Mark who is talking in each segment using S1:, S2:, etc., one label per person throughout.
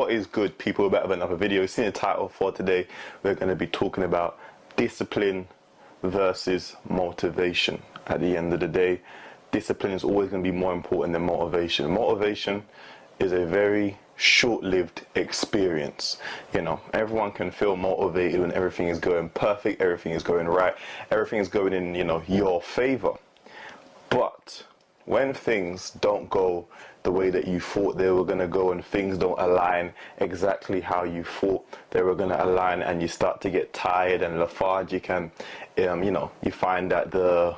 S1: What is good, people? We're back with another video. You've seen the title for today. We're going to be talking about discipline versus motivation. At the end of the day, discipline is always going to be more important than motivation. Motivation is a very short-lived experience. You know, everyone can feel motivated when everything is going perfect, everything is going right, everything is going in, your favor. But when things don't go the way that you thought they were going to go, and things don't align exactly how you thought they were going to align, and you start to get tired and lethargic, and you find that the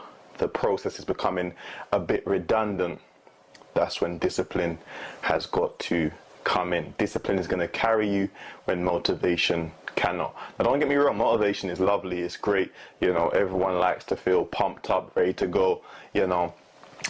S1: process is becoming a bit redundant, that's when discipline has got to come in. Discipline is going to carry you when motivation cannot. Now, don't get me wrong, motivation is lovely, it's great, everyone likes to feel pumped up, ready to go,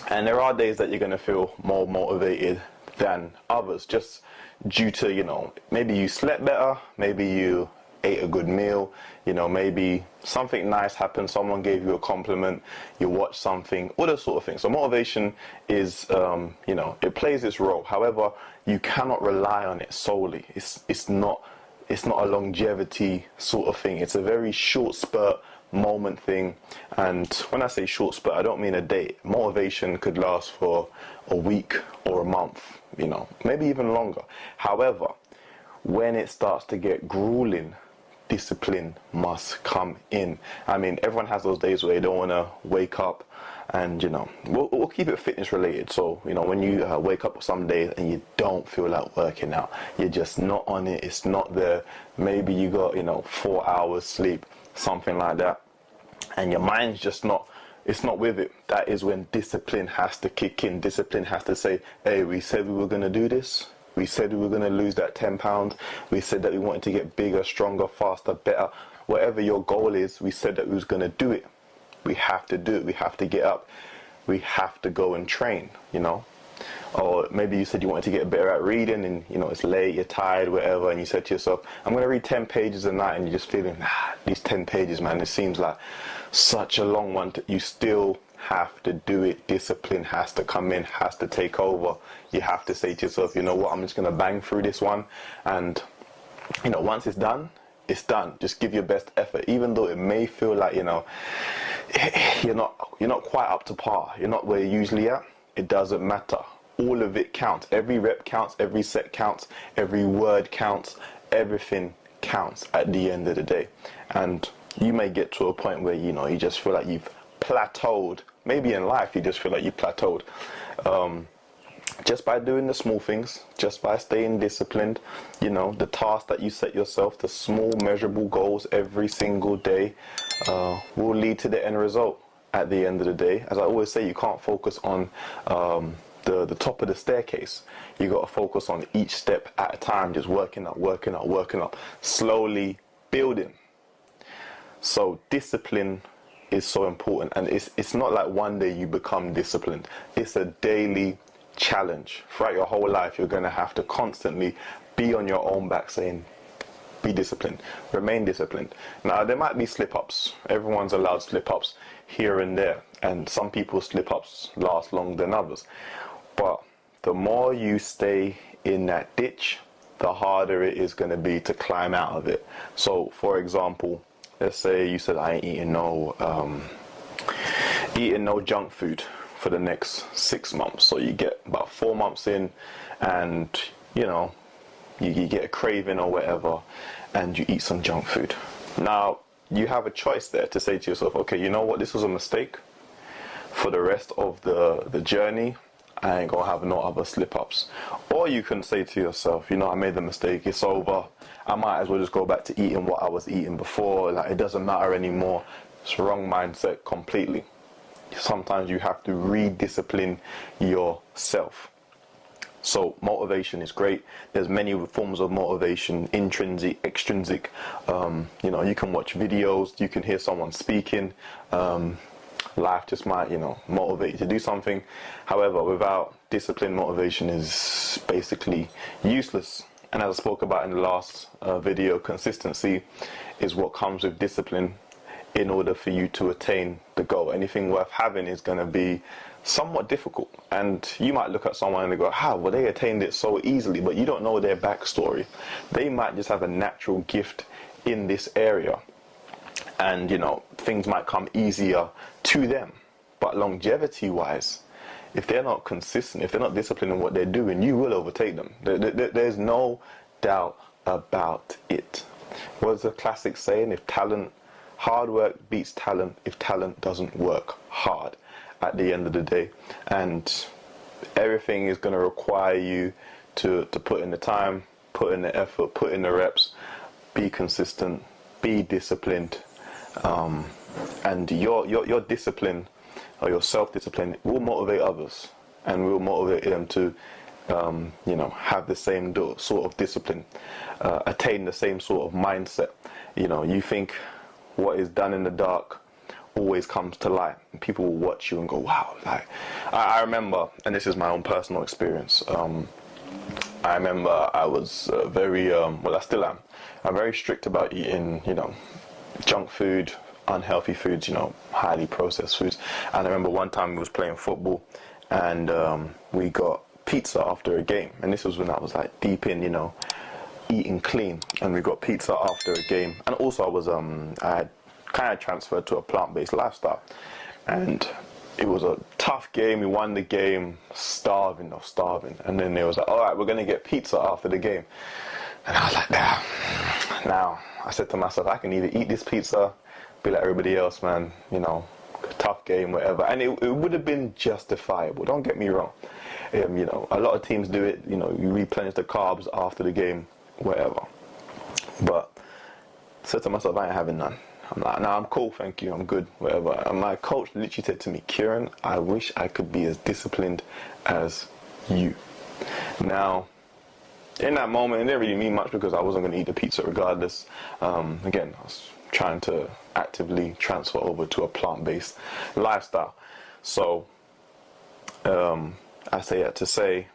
S1: and there are days that you're going to feel more motivated than others, just due to, maybe you slept better, maybe you ate a good meal, maybe something nice happened, someone gave you a compliment, you watched something, all those sort of things. So motivation is, it plays its role. However, you cannot rely on it solely. It's not a longevity sort of thing. It's a very short spurt moment thing. And when I say short spurt, I don't mean a day. Motivation could last for a week or a month, maybe even longer. However, when it starts to get grueling, discipline must come in. I mean, everyone has those days where they don't want to wake up, and we'll keep it fitness related. So when you wake up some days and you don't feel like working out, you're just not on it, it's not there, maybe you got 4 hours sleep, something like that, and your mind's just not with it. That is when discipline has to kick in. Discipline has to say, hey, we said we were going to do this, we said we were going to lose that 10 pounds, we said that we wanted to get bigger, stronger, faster, better, whatever your goal is, we said that we was going to do it. We have to do it. We have to get up, we have to go and train, Or maybe you said you wanted to get better at reading, and it's late, you're tired, whatever, and you said to yourself, I'm going to read 10 pages a night, and you're just feeling, these 10 pages, man, it seems like such a long one. You still have to do it. Discipline has to come in, has to take over. You have to say to yourself, you know what, I'm just going to bang through this one, and once it's done, it's done. Just give your best effort, even though it may feel like you're not quite up to par, you're not where you're usually at. It doesn't matter. All of it counts. Every rep counts, every set counts, every word counts, everything counts at the end of the day. And you may get to a point where you just feel like you've plateaued. Maybe in life you just feel like you plateaued, just by doing the small things, just by staying disciplined. The task that you set yourself, the small measurable goals every single day, will lead to the end result at the end of the day. As I always say, you can't focus on the top of the staircase. You got to focus on each step at a time, just working up, slowly building. So discipline is so important, and it's not like one day you become disciplined. It's a daily challenge. Throughout your whole life, you're going to have to constantly be on your own back saying, be disciplined, remain disciplined. Now, there might be slip-ups. Everyone's allowed slip-ups here and there, and some people's slip-ups last longer than others. But the more you stay in that ditch, the harder it is going to be to climb out of it. So, for example, let's say you said, I ain't eating no junk food for the next 6 months. So you get about 4 months in, and you get a craving or whatever, and you eat some junk food. Now, you have a choice there to say to yourself, okay, you know what, this was a mistake. For the rest of the journey, I ain't gonna have no other slip-ups. Or you can say to yourself, I made the mistake, it's over, I might as well just go back to eating what I was eating before, like it doesn't matter anymore. It's the wrong mindset completely. Sometimes you have to rediscipline yourself. So motivation is great. There's many forms of motivation, intrinsic, extrinsic. You can watch videos, you can hear someone speaking. Life just might, motivate you to do something. However, without discipline, motivation is basically useless. And as I spoke about in the last video, consistency is what comes with discipline in order for you to attain the goal. Anything worth having is going to be somewhat difficult. And you might look at someone and they go, how? Well, they attained it so easily, but you don't know their backstory. They might just have a natural gift in this area. And, you know, things might come easier to them. But longevity-wise, if they're not consistent, if they're not disciplined in what they're doing, you will overtake them. There's no doubt about it. What's the classic saying? Hard work beats talent if talent doesn't work hard at the end of the day. And everything is going to require you to put in the time, put in the effort, put in the reps, be consistent, be disciplined. And your discipline or your self-discipline will motivate others and will motivate them to you know, have the same sort of discipline, attain the same sort of mindset. You know, you think what is done in the dark always comes to light, and people will watch you and go, wow. Like, I remember, and this is my own personal experience, I remember I was very, well, I still am, I'm very strict about eating, you know, junk food, unhealthy foods, you know, highly processed foods. And I remember one time we was playing football, and we got pizza after a game, and this was when I was like deep in, you know, eating clean, and we got pizza after a game. And also I was I had kind of transferred to a plant-based lifestyle, and it was a tough game. We won the game, starving, and then they was like, all right, we're gonna get pizza after the game. And I was like, now I said to myself, I can either eat this pizza, be like everybody else, man, you know, tough game, whatever. And it would have been justifiable, don't get me wrong. You know, a lot of teams do it, you know, you replenish the carbs after the game, whatever. But I said to myself, I ain't having none. I'm like, nah, I'm cool, thank you, I'm good, whatever. And my coach literally said to me, Kieran, I wish I could be as disciplined as you. Now, in that moment, it didn't really mean much because I wasn't going to eat the pizza regardless. Again, I was trying to actively transfer over to a plant-based lifestyle. So, I say that to say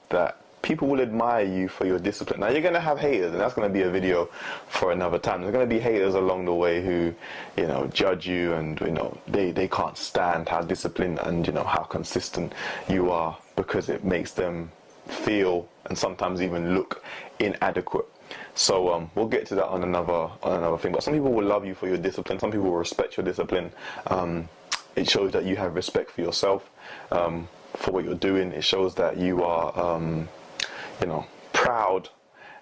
S1: that people will admire you for your discipline. Now, you're going to have haters, and that's going to be a video for another time. There's going to be haters along the way who, you know, judge you, and, you know, they can't stand how disciplined and, you know, how consistent you are, because it makes them feel and sometimes even look inadequate. So we'll get to that on another thing. But some people will love you for your discipline. Some people will respect your discipline. It shows that you have respect for yourself, for what you're doing. It shows that you are, you know, proud,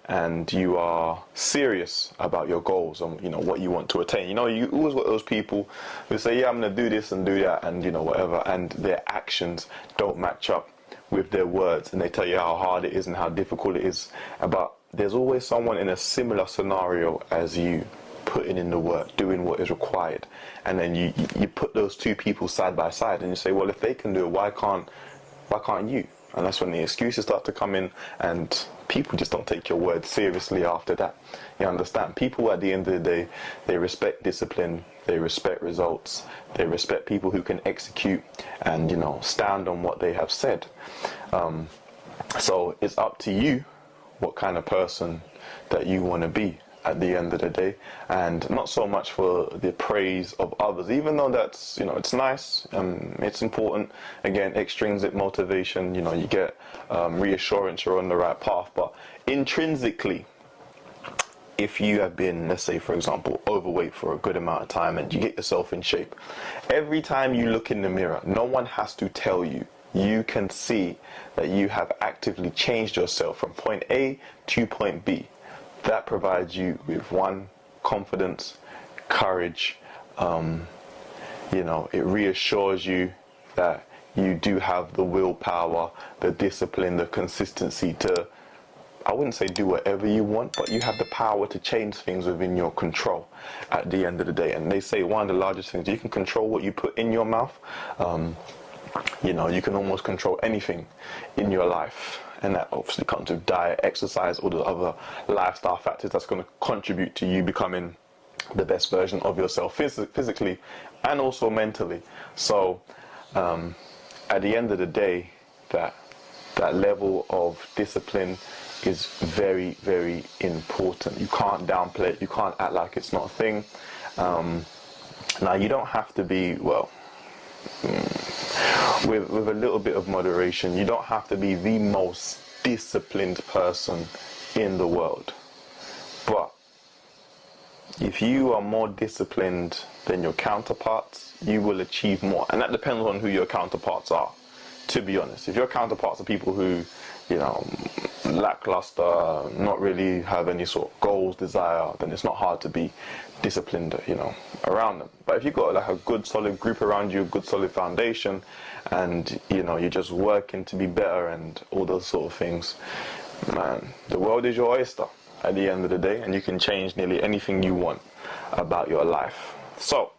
S1: and you are serious about your goals and, you know, what you want to attain. You know, you always got those people who say, yeah, I'm going to do this and do that, and, you know, whatever, and their actions don't match up with their words, and they tell you how hard it is and how difficult it is. But there's always someone in a similar scenario as you, putting in the work, doing what is required. And then you put those two people side by side, and you say, well, if they can do it, why can't you? And that's when the excuses start to come in, and people just don't take your word seriously after that. You understand? People, at the end of the day, they respect discipline, they respect results, they respect people who can execute and, you know, stand on what they have said. So it's up to you what kind of person that you want to be at the end of the day, and not so much for the praise of others, even though that's, you know, it's nice, it's important. Again, extrinsic motivation, you know, you get reassurance you're on the right path. But intrinsically, if you have been, let's say for example, overweight for a good amount of time and you get yourself in shape, every time you look in the mirror, no one has to tell you. You can see that you have actively changed yourself from point A to point B. That provides you with, one, confidence, courage. You know, it reassures you that you do have the willpower, the discipline, the consistency to, I wouldn't say do whatever you want, but you have the power to change things within your control at the end of the day. And they say one of the largest things, you can control what you put in your mouth. You know, you can almost control anything in your life. And that obviously comes with diet, exercise, all the other lifestyle factors that's going to contribute to you becoming the best version of yourself physically and also mentally. So at the end of the day, that level of discipline is very, very important. You can't downplay it. You can't act like it's not a thing. Now, you don't have to be, well, with a little bit of moderation. You don't have to be the most disciplined person in the world, but if you are more disciplined than your counterparts, you will achieve more. And that depends on who your counterparts are, to be honest. If your counterparts are people who, lackluster, not really have any sort of goals, desire, then it's not hard to be disciplined, around them. But if you've got like a good solid group around you, a good solid foundation, and you're just working to be better and all those sort of things, man, the world is your oyster at the end of the day, and you can change nearly anything you want about your life. So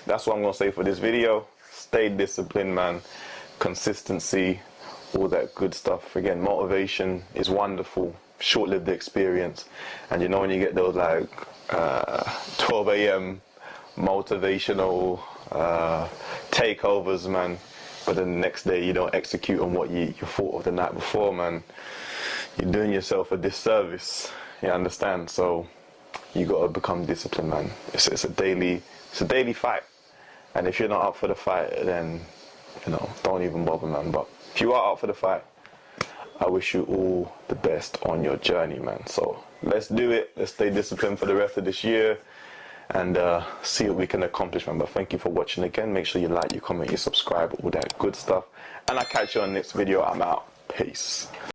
S1: that's what I'm gonna say for this video. Stay disciplined, man. Consistency, all that good stuff. Again, motivation is wonderful, short-lived experience, and when you get those like 12 a.m. motivational takeovers, man, but then the next day you don't execute on what you thought of the night before, man, you're doing yourself a disservice. You understand? So you got to become disciplined, man. It's a daily fight, and if you're not up for the fight, then don't even bother, man. But if you are up for the fight, I wish you all the best on your journey, man. So let's do it. Let's stay disciplined for the rest of this year and see what we can accomplish, man. But thank you for watching again. Make sure you like, you comment, you subscribe, all that good stuff. And I'll catch you on the next video. I'm out. Peace.